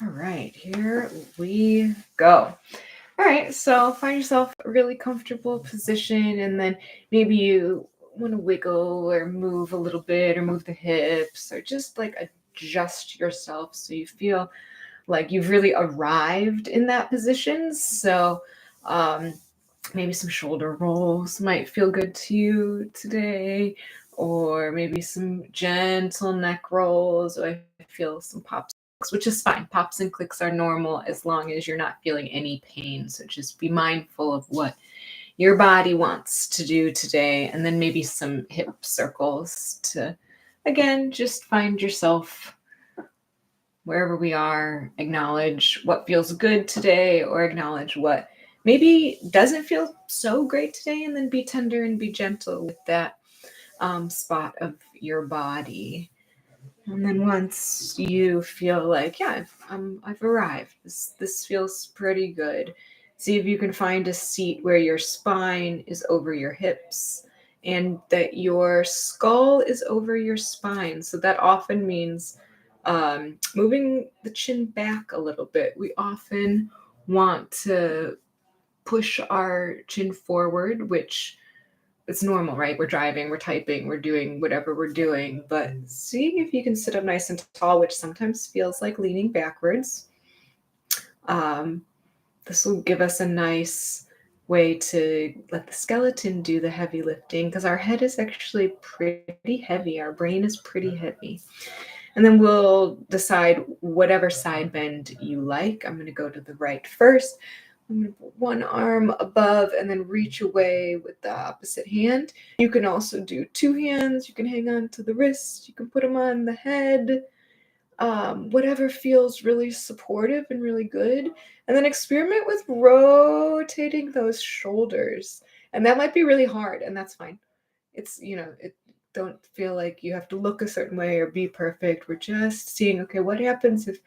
All right, here we go. All right, so find yourself a really comfortable position, and then maybe you want to wiggle or move a little bit, or move the hips, or just like adjust yourself so you feel like you've really arrived in that position. So, um, maybe some shoulder rolls might feel good to you today, or maybe some gentle neck rolls. Or I feel some pops, which is fine. Pops and clicks are normal as long as you're not feeling any pain. So just be mindful of what your body wants to do today. And then maybe some hip circles to, again, just find yourself wherever we are, acknowledge what feels good today, or acknowledge what maybe doesn't feel so great today, and then be tender and be gentle with that spot of your body. And then once you feel like, yeah, I've arrived, this feels pretty good. See if you can find a seat where your spine is over your hips and that your skull is over your spine. So that often means moving the chin back a little bit. We often want to push our chin forward, which it's normal, right? We're driving, we're typing, we're doing whatever we're doing, but see if you can sit up nice and tall, which sometimes feels like leaning backwards. Um, this will give us a nice way to let the skeleton do the heavy lifting, because our head is actually pretty heavy. Our brain is pretty heavy. And then we'll decide whatever side bend you like. I'm going to go to the right first. I'm going to put one arm above and then reach away with the opposite hand. You can also do two hands. You can hang on to the wrist. You can put them on the head. Whatever feels really supportive and really good. And then experiment with rotating those shoulders. And that might be really hard, and that's fine. It's, don't feel like you have to look a certain way or be perfect. We're just seeing, okay, what happens if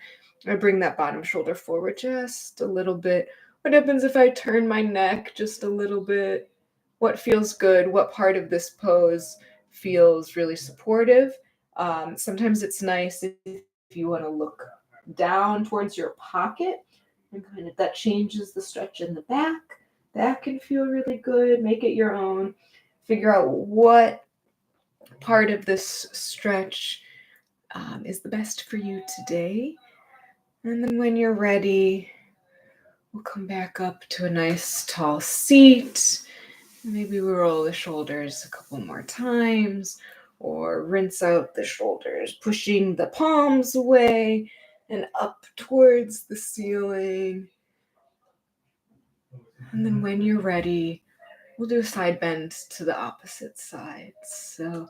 I bring that bottom shoulder forward just a little bit? What happens if I turn my neck just a little bit? What feels good? What part of this pose feels really supportive? Sometimes it's nice if you want to look down towards your pocket, and kind of that changes the stretch in the back. That can feel really good. Make it your own. Figure out what part of this stretch is the best for you today. And then when you're ready, we'll come back up to a nice tall seat. Maybe we roll the shoulders a couple more times, or rinse out the shoulders, pushing the palms away and up towards the ceiling. And then when you're ready, we'll do a side bend to the opposite side. So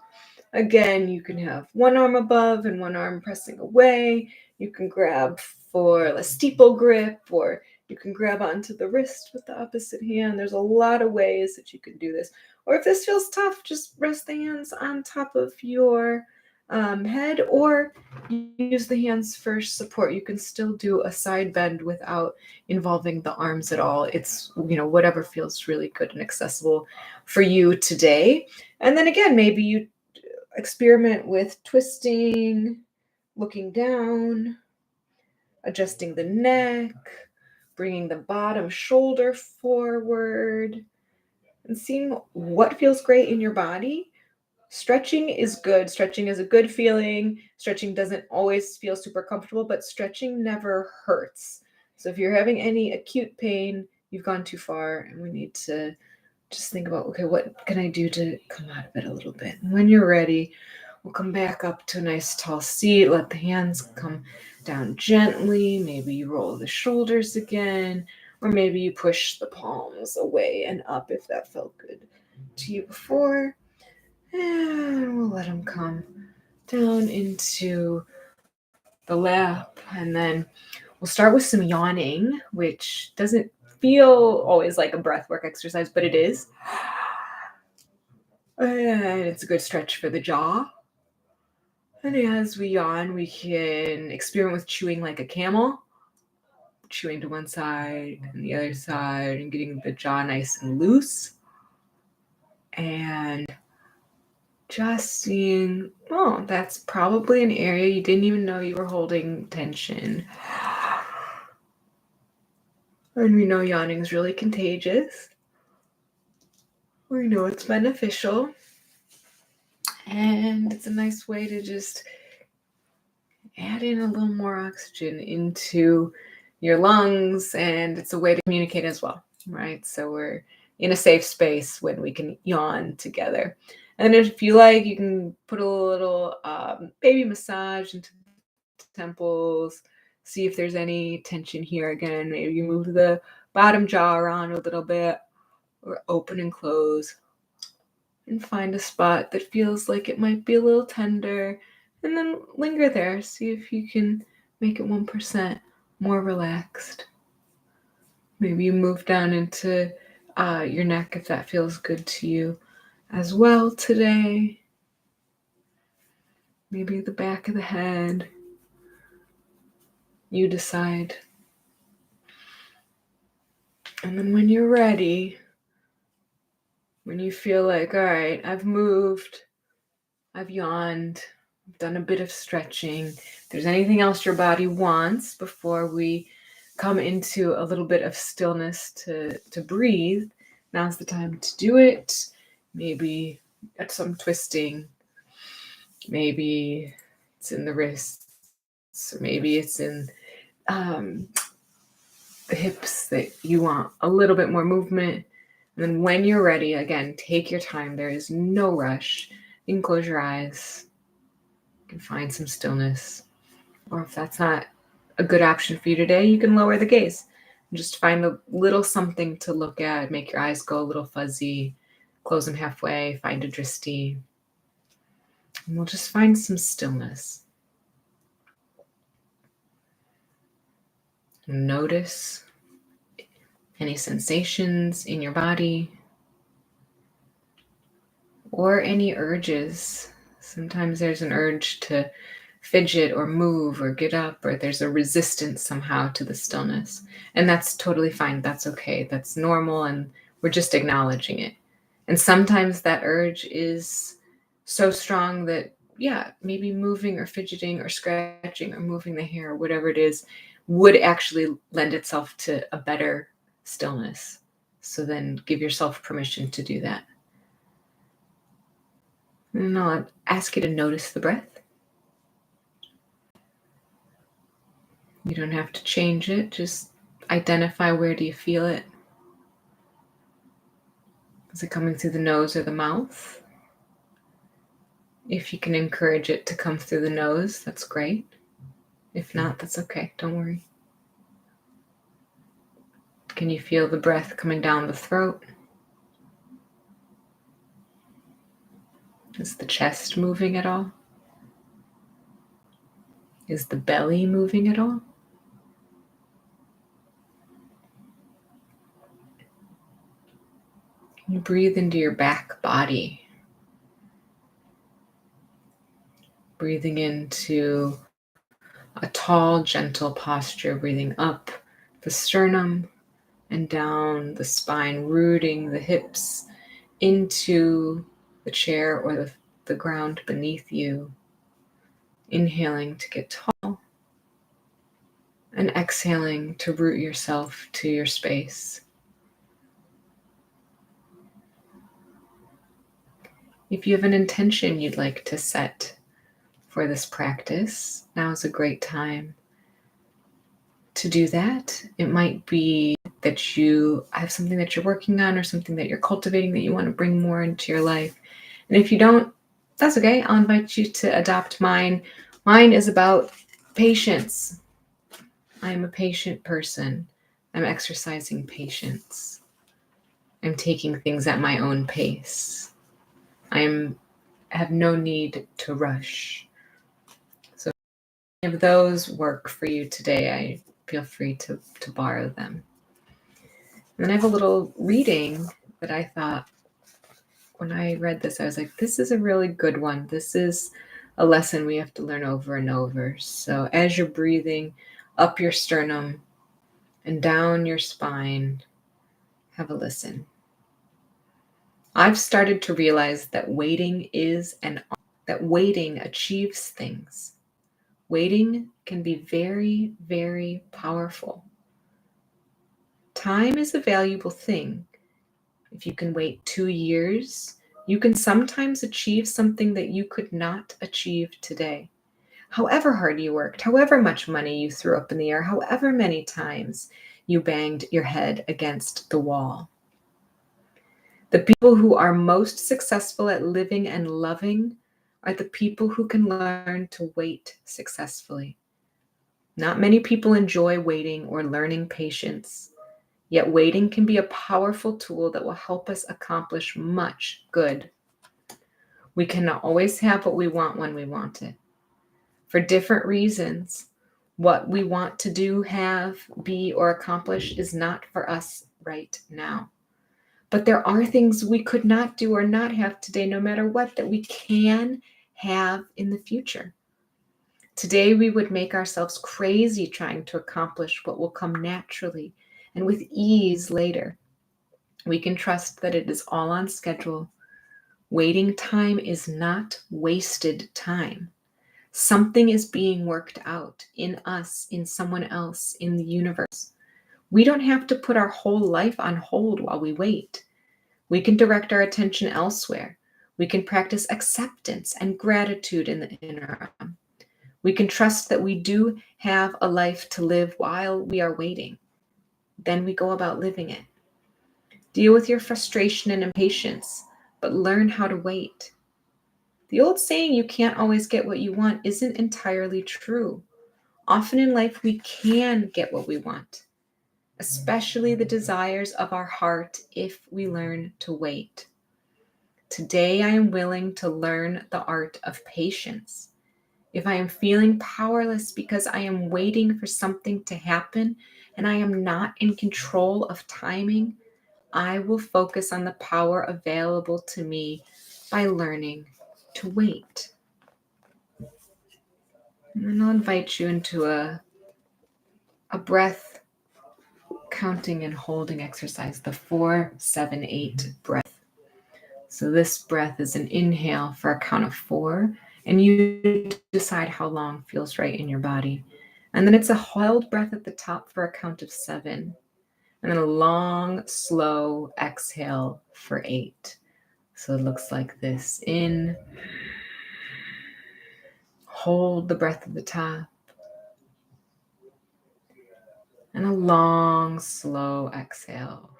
again, you can have one arm above and one arm pressing away. You can grab for a steeple grip, or you can grab onto the wrist with the opposite hand. There's a lot of ways that you can do this. Or if this feels tough, just rest the hands on top of your head, or use the hands for support. You can still do a side bend without involving the arms at all. It's, whatever feels really good and accessible for you today. And then again, maybe you experiment with twisting, looking down, adjusting the neck, bringing the bottom shoulder forward, and seeing what feels great in your body. Stretching is good. Stretching is a good feeling. Stretching doesn't always feel super comfortable, but stretching never hurts. So if you're having any acute pain, you've gone too far, and we need to just think about, okay, what can I do to come out of it a little bit? And when you're ready, we'll come back up to a nice tall seat. Let the hands come down gently. Maybe you roll the shoulders again, or maybe you push the palms away and up if that felt good to you before. And we'll let them come down into the lap. And then we'll start with some yawning, which doesn't feel always like a breathwork exercise, but it is. And it's a good stretch for the jaw. And as we yawn, we can experiment with chewing like a camel, chewing to one side and the other side, and getting the jaw nice and loose. And just seeing, oh, that's probably an area you didn't even know you were holding tension. And we know yawning is really contagious. We know it's beneficial. And it's a nice way to just add in a little more oxygen into your lungs. And it's a way to communicate as well, right? So we're in a safe space when we can yawn together. And if you like, you can put a little baby massage into the temples, see if there's any tension here again. Maybe you move the bottom jaw around a little bit, or open and close, and find a spot that feels like it might be a little tender, and then linger there. See if you can make it 1% more relaxed. Maybe you move down into your neck if that feels good to you as well today. Maybe the back of the head. You decide. And then when you're ready, when you feel like, all right, I've moved, I've yawned, I've done a bit of stretching. If there's anything else your body wants before we come into a little bit of stillness to breathe, now's the time to do it. Maybe at some twisting, maybe it's in the wrists, or maybe it's in the hips that you want a little bit more movement. And then when you're ready, again, take your time. There is no rush. You can close your eyes. You can find some stillness. Or if that's not a good option for you today, you can lower the gaze. Just find a little something to look at. Make your eyes go a little fuzzy. Close them halfway. Find a drishti. And we'll just find some stillness. Notice any sensations in your body or any urges. Sometimes there's an urge to fidget or move or get up, or there's a resistance somehow to the stillness. And that's totally fine. That's okay. That's normal. And we're just acknowledging it. And sometimes that urge is so strong that, yeah, maybe moving or fidgeting or scratching or moving the hair or whatever it is would actually lend itself to a better stillness. So then give yourself permission to do that. And I'll ask you to notice the breath. You don't have to change it. Just identify, where do you feel it? Is it coming through the nose or the mouth? If you can encourage it to come through the nose, that's great. If not, that's okay. Don't worry. Can you feel the breath coming down the throat? Is the chest moving at all? Is the belly moving at all? Can you breathe into your back body? Breathing into a tall, gentle posture, breathing up the sternum and down the spine, rooting the hips into the chair or the ground beneath you. Inhaling to get tall and exhaling to root yourself to your space. If you have an intention you'd like to set for this practice, now is a great time to do that. It might be that you have something that you're working on or something that you're cultivating that you want to bring more into your life. And if you don't, that's okay. I'll invite you to adopt mine. Mine is about patience. I am a patient person. I'm exercising patience. I'm taking things at my own pace. I have no need to rush. So if those work for you today, I feel free to borrow them. And then I have a little reading that I thought, when I read this, I was like, this is a really good one. This is a lesson we have to learn over and over. So as you're breathing up your sternum and down your spine, have a listen. I've started to realize that waiting achieves things. Waiting can be very, very powerful. time is a valuable thing. If you can wait 2 years, you can sometimes achieve something that you could not achieve today. However hard you worked, however much money you threw up in the air, however many times you banged your head against the wall. The people who are most successful at living and loving are the people who can learn to wait successfully. Not many people enjoy waiting or learning patience, yet waiting can be a powerful tool that will help us accomplish much good. We cannot always have what we want when we want it. For different reasons, what we want to do, have, be, or accomplish is not for us right now. But there are things we could not do or not have today, no matter what, that we can have in the future. Today, we would make ourselves crazy trying to accomplish what will come naturally and with ease later. We can trust that it is all on schedule. Waiting time is not wasted time. Something is being worked out in us, in someone else, in the universe. We don't have to put our whole life on hold while we wait. We can direct our attention elsewhere. We can practice acceptance and gratitude in the interim. We can trust that we do have a life to live while we are waiting. Then we go about living it. Deal with your frustration and impatience, but learn how to wait. The old saying, you can't always get what you want, isn't entirely true. Often in life, we can get what we want, especially the desires of our heart, if we learn to wait. Today, I am willing to learn the art of patience. If I am feeling powerless because I am waiting for something to happen and I am not in control of timing, I will focus on the power available to me by learning to wait. And then I'll invite you into a breath counting and holding exercise, the 4-7-8 breath. So this breath is an inhale for a count of 4, and you decide how long feels right in your body. And then it's a held breath at the top for a count of 7, and then a long, slow exhale for 8. So it looks like this. In, hold the breath at the top, and a long, slow exhale.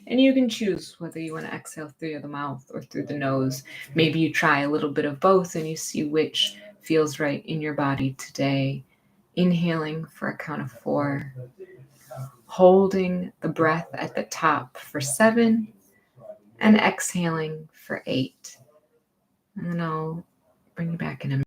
And you can choose whether you want to exhale through the mouth or through the nose. Maybe you try a little bit of both and you see which feels right in your body today. Inhaling for a count of 4, holding the breath at the top for 7, and exhaling for 8. And then I'll bring you back in a minute.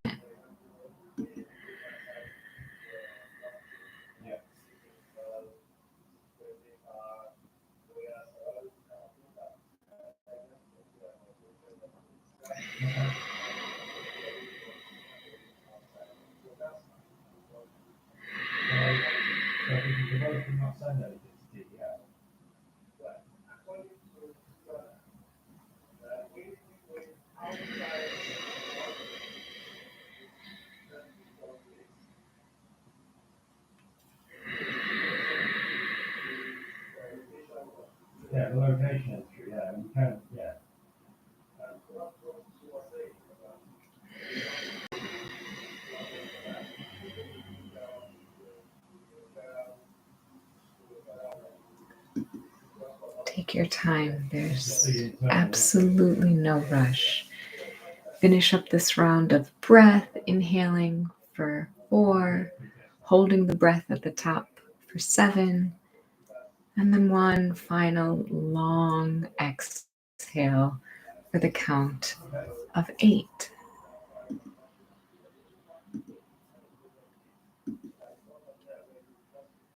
Yeah, the location is true. Yeah, you can. Yeah. Take your time. There's absolutely no rush. Finish up this round of breath, inhaling for 4, holding the breath at the top for 7, and then one final long exhale for the count of 8.